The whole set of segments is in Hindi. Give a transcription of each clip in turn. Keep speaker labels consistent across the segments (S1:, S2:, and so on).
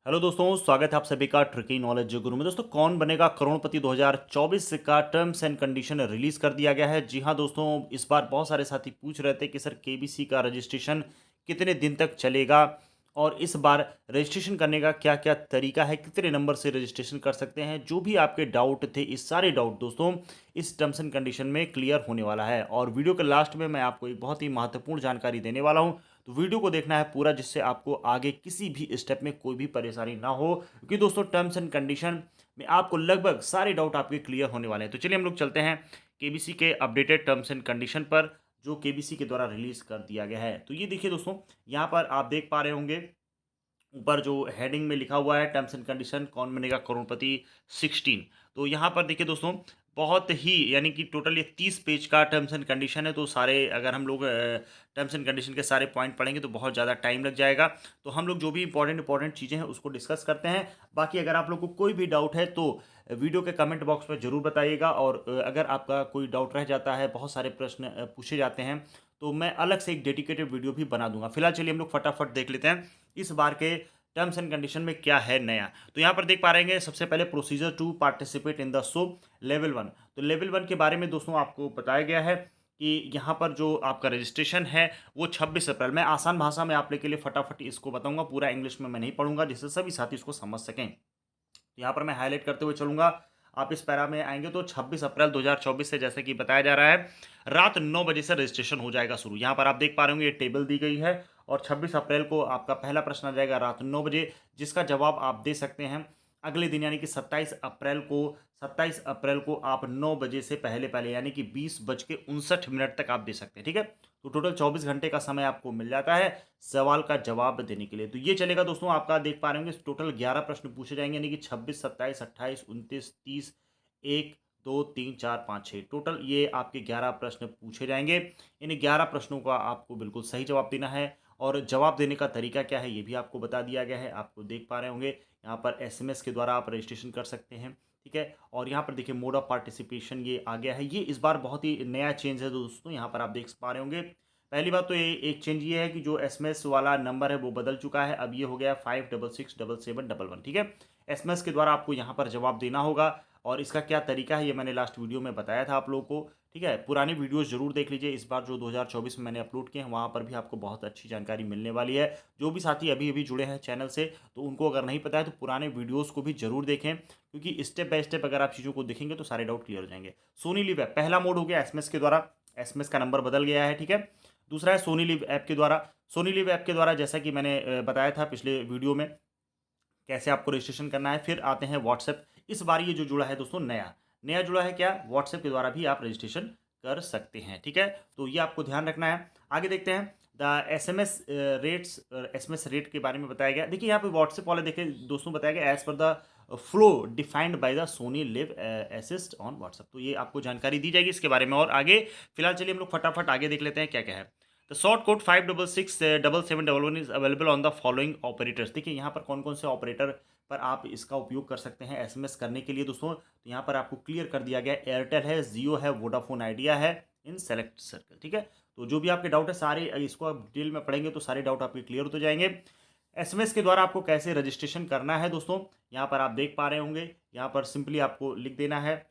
S1: हेलो दोस्तों, स्वागत है आप सभी का ट्रिकी नॉलेज गुरु में। दोस्तों, कौन बनेगा करोड़पति 2024 का टर्म्स एंड कंडीशन रिलीज कर दिया गया है। जी हाँ दोस्तों, इस बार बहुत सारे साथी पूछ रहे थे कि सर केबीसी का रजिस्ट्रेशन कितने दिन तक चलेगा और इस बार रजिस्ट्रेशन करने का क्या क्या तरीका है, कितने नंबर से रजिस्ट्रेशन कर सकते हैं। जो भी आपके डाउट थे, इस सारे डाउट दोस्तों इस टर्म्स एंड कंडीशन में क्लियर होने वाला है। और वीडियो के लास्ट में मैं आपको एक बहुत ही महत्वपूर्ण जानकारी देने वाला हूँ, तो वीडियो को देखना है पूरा, जिससे आपको आगे किसी भी स्टेप में कोई भी परेशानी ना हो, क्योंकि दोस्तों टर्म्स एंड कंडीशन में आपको लगभग सारे डाउट आपके क्लियर होने वाले हैं। तो चलिए हम लोग चलते हैं केबीसी के अपडेटेड टर्म्स एंड कंडीशन पर, जो केबीसी के द्वारा रिलीज कर दिया गया है। तो ये देखिए दोस्तों, यहाँ पर आप देख पा रहे होंगे ऊपर जो हेडिंग में लिखा हुआ है टर्म्स एंड कंडीशन कौन बनेगा करोड़पति 16। तो यहाँ पर देखिए दोस्तों, बहुत ही यानी कि टोटल ये 30 पेज का टर्म्स एंड कंडीशन है। तो सारे अगर हम लोग टर्म्स एंड कंडीशन के सारे पॉइंट पढ़ेंगे तो बहुत ज़्यादा टाइम लग जाएगा। तो हम लोग जो भी इंपॉर्टेंट चीज़ें हैं उसको डिस्कस करते हैं। बाकी अगर आप लोग को कोई भी डाउट है तो वीडियो के कमेंट बॉक्स में ज़रूर बताइएगा। और अगर आपका कोई डाउट रह जाता है, बहुत सारे प्रश्न पूछे जाते हैं, तो मैं अलग से एक डेडिकेटेड वीडियो भी बना दूंगा। फिलहाल चलिए हम लोग फटाफट देख लेते हैं इस बार के टर्म्स एंड कंडीशन में क्या है नया। तो यहाँ पर देख पा रहे हैं सबसे पहले procedure to participate in the show level 1। तो लेवल 1 के बारे में दोस्तों आपको बताया गया है कि यहाँ पर जो आपका रजिस्ट्रेशन है वो 26 अप्रैल। मैं आसान भाषा में आप लोग के लिए फटाफट इसको बताऊंगा, पूरा इंग्लिश में मैं नहीं पढ़ूंगा, जिससे सभी साथी इसको समझ सकें। यहाँ पर मैं हाईलाइट करते हुए चलूंगा। आप इस पैरा में आएंगे तो 26 अप्रैल 2024 से, जैसे कि बताया जा रहा है, रात 9 बजे से रजिस्ट्रेशन हो जाएगा शुरू। यहाँ पर आप देख पा रहे होंगे ये टेबल दी गई है और 26 अप्रैल को आपका पहला प्रश्न आ जाएगा रात 9 बजे, जिसका जवाब आप दे सकते हैं अगले दिन यानी कि 27 अप्रैल को आप 9 बजे से पहले पहले यानी कि 20:59 तक आप दे सकते हैं। ठीक है, तो टोटल 24 घंटे का समय आपको मिल जाता है सवाल का जवाब देने के लिए। तो ये चलेगा दोस्तों, आपका देख पा रहे होंगे टोटल 11 प्रश्न पूछे जाएंगे, यानी कि 26, 27, 28, 29, 30, 1, 2, 3, 4, 5, 6, टोटल ये आपके 11 प्रश्न पूछे जाएंगे। इन 11 प्रश्नों का आपको बिल्कुल सही जवाब देना है। और जवाब देने का तरीका क्या है ये भी आपको बता दिया गया है। आपको देख पा रहे होंगे यहाँ पर एसएमएस के द्वारा आप रजिस्ट्रेशन कर सकते हैं। ठीक है, और यहाँ पर देखिए मोड ऑफ पार्टिसिपेशन ये आ गया है। ये इस बार बहुत ही नया चेंज है दोस्तों, यहाँ पर आप देख पा रहे होंगे। पहली बात तो ये एक चेंज ये है कि जो एसएमएस वाला नंबर है वो बदल चुका है, अब ये हो गया 56677711। ठीक है, एसएमएस के द्वारा आपको यहाँ पर जवाब देना होगा। और इसका क्या तरीका है ये मैंने लास्ट वीडियो में बताया था आप लोगों को। ठीक है, पुरानी वीडियोस जरूर देख लीजिए। इस बार जो 2024 में मैंने अपलोड किए हैं वहाँ पर भी आपको बहुत अच्छी जानकारी मिलने वाली है। जो भी साथी अभी अभी जुड़े हैं चैनल से, तो उनको अगर नहीं पता है तो पुराने वीडियोस को भी जरूर देखें, क्योंकि स्टेप बाय स्टेप अगर आप चीज़ों को देखेंगे तो सारे डाउट क्लियर हो जाएंगे। सोनी लिव ऐप पहला मोड हो गया एसएमएस के द्वारा, एसएमएस का नंबर बदल गया है। ठीक है, दूसरा है सोनी लिव ऐप के द्वारा। सोनी लिव ऐप के द्वारा जैसा कि मैंने बताया था पिछले वीडियो में कैसे आपको रजिस्ट्रेशन करना है। फिर आते हैं व्हाट्सएप। इस बार ये जो जुड़ा है दोस्तों नया नया जुड़ा है क्या, व्हाट्सएप के द्वारा भी आप रजिस्ट्रेशन कर सकते हैं। ठीक है, तो ये आपको ध्यान रखना है। आगे देखते हैं the SMS rates. SMS rate के बारे में बताया गया। देखिए यहाँ पे व्हाट्सएप वाले देखिए दोस्तों बताया गया as per the flow defined by the Sony LIV assist on WhatsApp. तो ये आपको जानकारी दी जाएगी इसके बारे में। और आगे फिलहाल चलिए हम लोग फटाफट आगे देख लेते हैं क्या क्या है। The short code 5667711 is available on the following operators. देखिए यहाँ पर कौन कौन से ऑपरेटर पर आप इसका उपयोग कर सकते हैं एसएमएस करने के लिए दोस्तों। तो यहाँ पर आपको क्लियर कर दिया गया है, एयरटेल है, जियो है, वोडाफोन आइडिया है, इन सेलेक्ट सर्कल। ठीक है, तो जो भी आपके डाउट है सारे इसको आप डिटेल में पढ़ेंगे तो सारे डाउट आपके क्लियर होते जाएंगे। एसएमएस के द्वारा आपको कैसे रजिस्ट्रेशन करना है दोस्तों, यहाँ पर आप देख पा रहे होंगे। यहाँ पर सिंपली आपको लिख देना है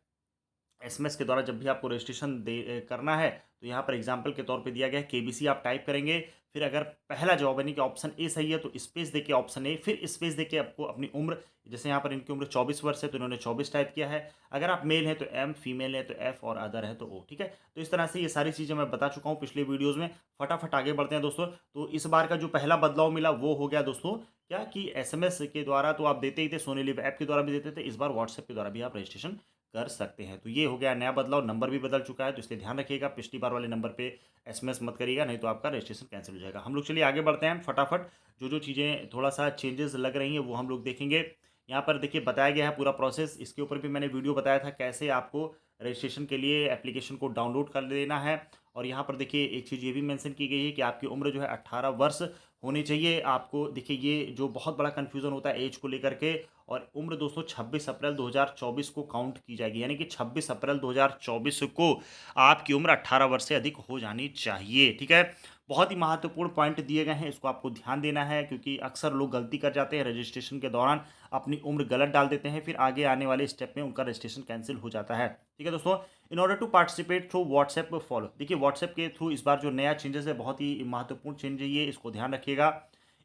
S1: एसएमएस के द्वारा जब भी आपको रजिस्ट्रेशन करना है। तो यहाँ पर एग्जांपल के तौर पे दिया गया है केबीसी आप टाइप करेंगे, फिर अगर पहला जवाब यानी कि ऑप्शन ए सही है तो स्पेस देके ऑप्शन ए, फिर स्पेस देके आपको अपनी उम्र, जैसे यहाँ पर इनकी उम्र 24 वर्ष है तो इन्होंने 24 टाइप किया है। अगर आप मेल है तो एम, फीमेल है तो एफ और अदर है तो ओ। ठीक है, तो इस तरह से ये सारी चीज़ें मैं बता चुका हूँ पिछले वीडियोज़ में। फटाफट आगे बढ़ते हैं दोस्तों। तो इस बार का जो पहला बदलाव मिला वो हो गया दोस्तों क्या कि एसएमएस के द्वारा तो आप देते ही थे, सोनी लिव ऐप के द्वारा भी देते थे, इस बार व्हाट्सएप के द्वारा भी आप रजिस्ट्रेशन कर सकते हैं। तो ये हो गया नया बदलाव। नंबर भी बदल चुका है तो इसलिए ध्यान रखिएगा, पिछली बार वाले नंबर पे एसएमएस मत करिएगा, नहीं तो आपका रजिस्ट्रेशन कैंसिल हो जाएगा। हम लोग चलिए आगे बढ़ते हैं फटाफट। जो जो चीज़ें थोड़ा सा चेंजेस लग रही हैं वो हम लोग देखेंगे। यहाँ पर देखिए बताया गया है पूरा प्रोसेस, इसके ऊपर भी मैंने वीडियो बताया था कैसे आपको रजिस्ट्रेशन के लिए एप्लीकेशन को डाउनलोड कर लेना है। और यहाँ पर देखिए एक चीज़ ये भी मेंशन की गई है कि आपकी उम्र जो है 18 वर्ष होनी चाहिए। आपको देखिए ये जो बहुत बड़ा कन्फ्यूज़न होता है एज को लेकर के, और उम्र दोस्तों 26 अप्रैल 2024 को काउंट की जाएगी, यानी कि 26 अप्रैल 2024 को आपकी उम्र 18 वर्ष से अधिक हो जानी चाहिए। ठीक है, बहुत ही महत्वपूर्ण पॉइंट दिए गए हैं, इसको आपको ध्यान देना है क्योंकि अक्सर लोग गलती कर जाते हैं रजिस्ट्रेशन के दौरान, अपनी उम्र गलत डाल देते हैं, फिर आगे आने वाले स्टेप में उनका रजिस्ट्रेशन कैंसिल हो जाता है। ठीक है दोस्तों, in order to participate through WhatsApp follow, देखिए व्हाट्सएप के थ्रू इस बार जो नया चेंजेस है, बहुत ही महत्वपूर्ण चेंज है ये, इसको ध्यान रखिएगा।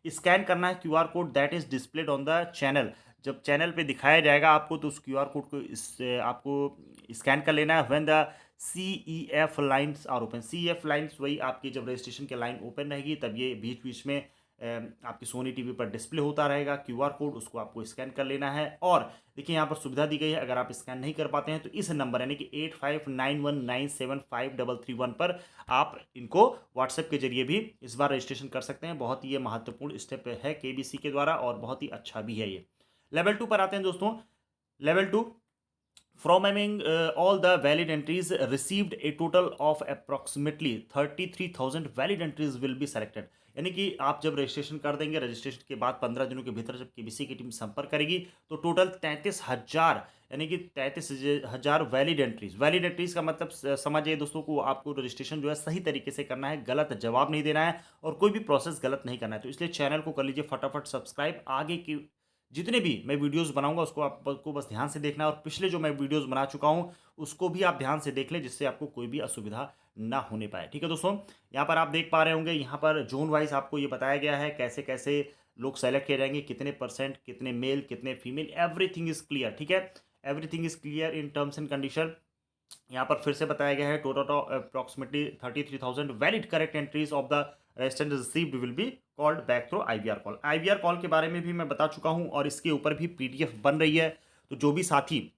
S1: स्कैन करना है QR code that is displayed on the channel, जब चैनल पे दिखाया जाएगा आपको तो उस क्यूआर कोड को आपको स्कैन कर लेना है। When the CEF lines are open, CEF lines वही आपकी जब रजिस्ट्रेशन की लाइन ओपन रहेगी तब ये बीच बीच में आपकी सोनी टीवी पर डिस्प्ले होता रहेगा क्यूआर कोड, उसको आपको स्कैन कर लेना है। और देखिए यहाँ पर सुविधा दी गई है, अगर आप स्कैन नहीं कर पाते हैं तो इस नंबर यानी कि 8591975331 पर आप इनको व्हाट्सएप के जरिए भी इस बार रजिस्ट्रेशन कर सकते हैं। बहुत ही ये महत्वपूर्ण स्टेप है KBC के द्वारा और बहुत ही अच्छा भी है ये। लेवल 2 पर आते हैं दोस्तों। Level 2, from among all the valid entries received a total of approximately 33,000 valid entries will be selected, यानी कि आप जब रजिस्ट्रेशन कर देंगे, रजिस्ट्रेशन के बाद 15 दिनों के भीतर जब KBC की टीम संपर्क करेगी तो टोटल 33,000 यानी कि 33,000 वैलिड एंट्रीज का मतलब समझिए दोस्तों को, आपको रजिस्ट्रेशन जो है सही तरीके से करना है, गलत जवाब नहीं देना है और कोई भी प्रोसेस गलत नहीं करना है। तो इसलिए चैनल को कर लीजिए फटाफट सब्सक्राइब। आगे की जितने भी मैं वीडियोस बनाऊंगा उसको आपको बस ध्यान से देखना है और पिछले जो मैं वीडियोस बना चुका हूं उसको भी आप ध्यान से देख लें जिससे आपको कोई भी असुविधा ना होने पाए। ठीक है दोस्तों, यहाँ पर आप देख पा रहे होंगे, यहाँ पर जोन वाइज आपको ये बताया गया है कैसे कैसे लोग सेलेक्ट किए जाएंगे, कितने परसेंट, कितने मेल, कितने फीमेल, एवरीथिंग इज क्लियर। ठीक है, everything is clear in terms and condition. यहाँ पर फिर से बताया गया है total approximately 33,000 valid correct entries of the resistant received will be called back through IVR call. IVR call के बारे में भी मैं बता चुका हूँ और इसके ऊपर भी PDF बन रही है। तो जो भी साथी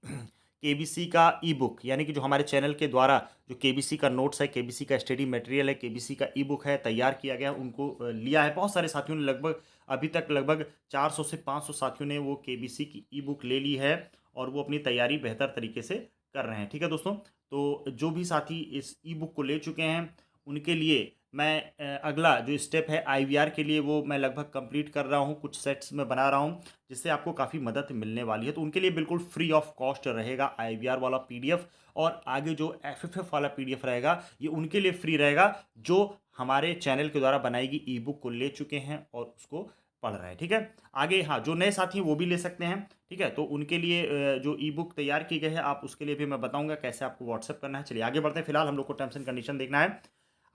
S1: KBC का ई-बुक यानी कि जो हमारे चैनल के द्वारा जो KBC का नोट्स है, KBC का स्टडी मटेरियल है, KBC का ई-बुक है, तैयार किया गया, उनको लिया है। बहुत सारे साथियों ने लगभग अभी तक लगभग 400 से 500 साथियों ने वो KBC की ई-बुक ले ली है और वो अपनी तैयारी बेहतर तरीके से कर रहे हैं। ठीक है दोस्तों, तो जो भी साथी इस ई-बुक को ले चुके हैं उनके लिए मैं अगला जो स्टेप है IVR के लिए वो मैं लगभग कंप्लीट कर रहा हूँ, कुछ सेट्स में बना रहा हूँ जिससे आपको काफ़ी मदद मिलने वाली है। तो उनके लिए बिल्कुल फ्री ऑफ कॉस्ट रहेगा IVR वाला PDF और आगे जो FFF वाला PDF रहेगा ये उनके लिए फ्री रहेगा जो हमारे चैनल के द्वारा बनाई गई ई-बुक को ले चुके हैं और उसको पढ़ रहे हैं। ठीक है, आगे हाँ जो नए साथी हैं वो भी ले सकते हैं। ठीक है, तो उनके लिए जो ई-बुक तैयार की गई है आप उसके लिए भी मैं बताऊंगा कैसे आपको व्हाट्सएप करना है। चलिए आगे बढ़ते हैं, फिलहाल हम लोग को टर्म्स एंड कंडीशन देखना है।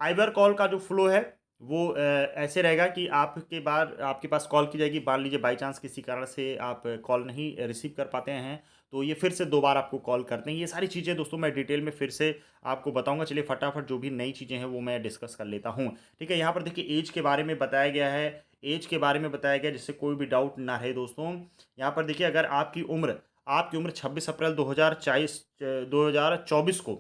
S1: IVR कॉल का जो फ्लो है वो ऐसे रहेगा कि आपके पास कॉल की जाएगी, मान लीजिए बाई चांस किसी कारण से आप कॉल नहीं रिसीव कर पाते हैं तो ये फिर से 2 बार आपको कॉल करते हैं। ये सारी चीज़ें दोस्तों मैं डिटेल में फिर से आपको बताऊंगा। चलिए फटाफट जो भी नई चीज़ें हैं वो मैं डिस्कस कर लेता हूँ। ठीक है, यहाँ पर देखिए एज के बारे में बताया गया है, एज के बारे में बताया गया जिससे कोई भी डाउट ना रहे दोस्तों। यहाँ पर देखिए अगर आपकी उम्र 26 अप्रैल 2024 को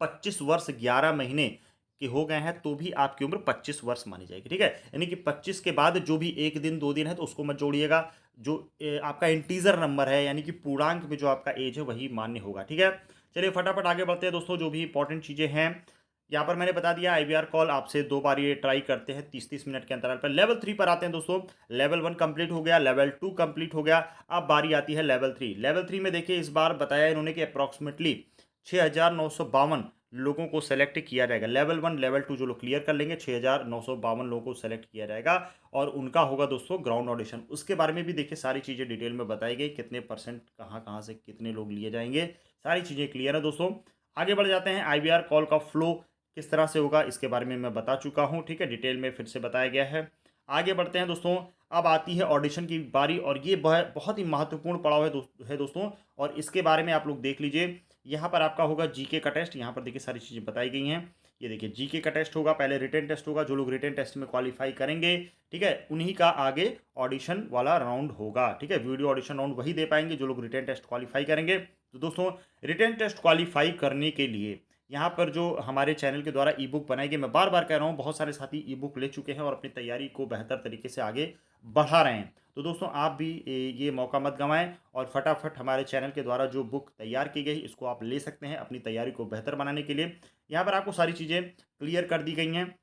S1: 25 वर्ष 11 महीने के हो गए हैं तो भी आपकी उम्र 25 वर्ष मानी जाएगी। ठीक है, यानी कि 25 के बाद जो भी 1 दिन 2 दिन है तो उसको मत जोड़िएगा, जो आपका इंटीजर नंबर है यानी कि पूर्णांक में जो आपका एज है वही मान्य होगा। ठीक है, चलिए फटाफट आगे बढ़ते हैं दोस्तों। जो भी इंपॉर्टेंट चीज़ें हैं यहाँ पर मैंने बता दिया, IVR कॉल आपसे 2 बार ये ट्राई करते हैं 30-30 मिनट के अंतराल पर। लेवल 3 पर आते हैं दोस्तों। लेवल 1 कंप्लीट हो गया, लेवल 2 कंप्लीट हो गया, अब बारी आती है लेवल 3। लेवल 3 में देखिए इस बार बताया इन्होंने कि अप्रॉक्सीमेटली 6,952 लोगों को सेलेक्ट किया जाएगा। लेवल 1 लेवल 2 जो लोग क्लियर कर लेंगे 6,952 लोगों को सेलेक्ट किया जाएगा और उनका होगा दोस्तों ग्राउंड ऑडिशन। उसके बारे में भी देखिए सारी चीज़ें डिटेल में बताई गई, कितने परसेंट कहाँ कहाँ से कितने लोग लिए जाएंगे, सारी चीज़ें क्लियर है दोस्तों। आगे बढ़ जाते हैं, IVR कॉल का फ्लो किस तरह से होगा इसके बारे में मैं बता चुका हूँ। ठीक है, डिटेल में फिर से बताया गया है। आगे बढ़ते हैं दोस्तों, अब आती है ऑडिशन की बारी और ये बहुत ही महत्वपूर्ण पड़ाव है दोस्तों और इसके बारे में आप लोग देख लीजिए। यहाँ पर आपका होगा GK का टेस्ट, यहाँ पर देखिए सारी चीज़ें बताई गई हैं। ये देखिए GK का टेस्ट होगा, पहले रिटन टेस्ट होगा, जो लोग रिटन टेस्ट में क्वालिफाई करेंगे ठीक है उन्हीं का आगे ऑडिशन वाला राउंड होगा। ठीक है, वीडियो ऑडिशन राउंड वही दे पाएंगे जो लोग रिटन टेस्ट क्वालिफाई करेंगे। तो दोस्तों रिटन टेस्ट क्वालिफाई करने के लिए यहाँ पर जो हमारे चैनल के द्वारा ई-बुक बनाई गई, मैं बार बार कह रहा हूँ बहुत सारे साथी ई-बुक ले चुके हैं और अपनी तैयारी को बेहतर तरीके से आगे बढ़ा रहे हैं। तो दोस्तों आप भी ये मौका मत गंवाएं और फटाफट हमारे चैनल के द्वारा जो बुक तैयार की गई इसको आप ले सकते हैं अपनी तैयारी को बेहतर बनाने के लिए। यहाँ पर आपको सारी चीज़ें क्लियर कर दी गई हैं।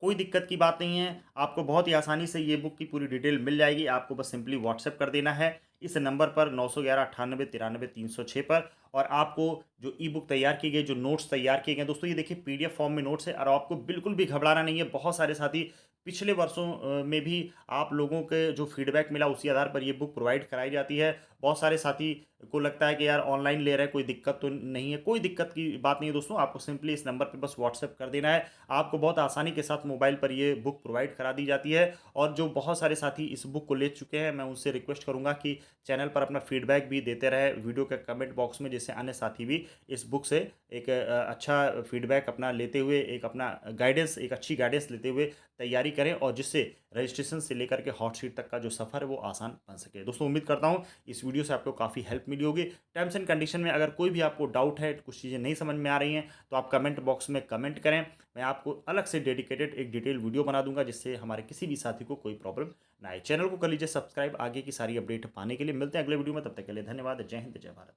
S1: कोई दिक्कत की बात नहीं है, आपको बहुत ही आसानी से ये बुक की पूरी डिटेल मिल जाएगी। आपको बस सिंपली व्हाट्सएप कर देना है इस नंबर पर 911 98 93 306 पर। और आपको जो ई बुक तैयार की गई, जो नोट्स तैयार किए गए दोस्तों, ये देखिए पीडीएफ फॉर्म में नोट्स है और आपको बिल्कुल भी घबराना नहीं है। बहुत सारे साथी पिछले वर्षों में भी आप लोगों के जो फीडबैक मिला उसी आधार पर ये बुक प्रोवाइड कराई जाती है। बहुत सारे साथी को लगता है कि यार ऑनलाइन ले रहे हैं, कोई दिक्कत तो नहीं है। कोई दिक्कत की बात नहीं है दोस्तों, आपको सिंपली इस नंबर पे बस व्हाट्सएप कर देना है। आपको बहुत आसानी के साथ मोबाइल पर ये बुक प्रोवाइड करा दी जाती है। और जो बहुत सारे साथी इस बुक को ले चुके हैं, मैं उनसे रिक्वेस्ट करूँगा कि चैनल पर अपना फीडबैक भी देते रहे वीडियो के कमेंट बॉक्स में, जिससे अन्य साथी भी इस बुक से एक अच्छा फीडबैक अपना लेते हुए, एक अपना गाइडेंस, एक अच्छी गाइडेंस लेते हुए तैयारी करें, और जिससे रजिस्ट्रेशन से लेकर के हॉट सीट तक का जो सफ़र है वो आसान बन सके। दोस्तों उम्मीद करता हूँ इस वीडियो से आपको काफ़ी हेल्प मिली होगी। टर्म्स एंड कंडीशन में अगर कोई भी आपको डाउट है, कुछ चीज़ें नहीं समझ में आ रही हैं, तो आप कमेंट बॉक्स में कमेंट करें। मैं आपको अलग से डेडिकेटेड एक डिटेल वीडियो बना दूंगा, जिससे हमारे किसी भी साथी को कोई प्रॉब्लम ना आए। चैनल को कर लीजिए सब्सक्राइब आगे की सारी अपडेट पाने के लिए। मिलते हैं अगले वीडियो में, तब तक के लिए धन्यवाद। जय हिंद, जय भारत।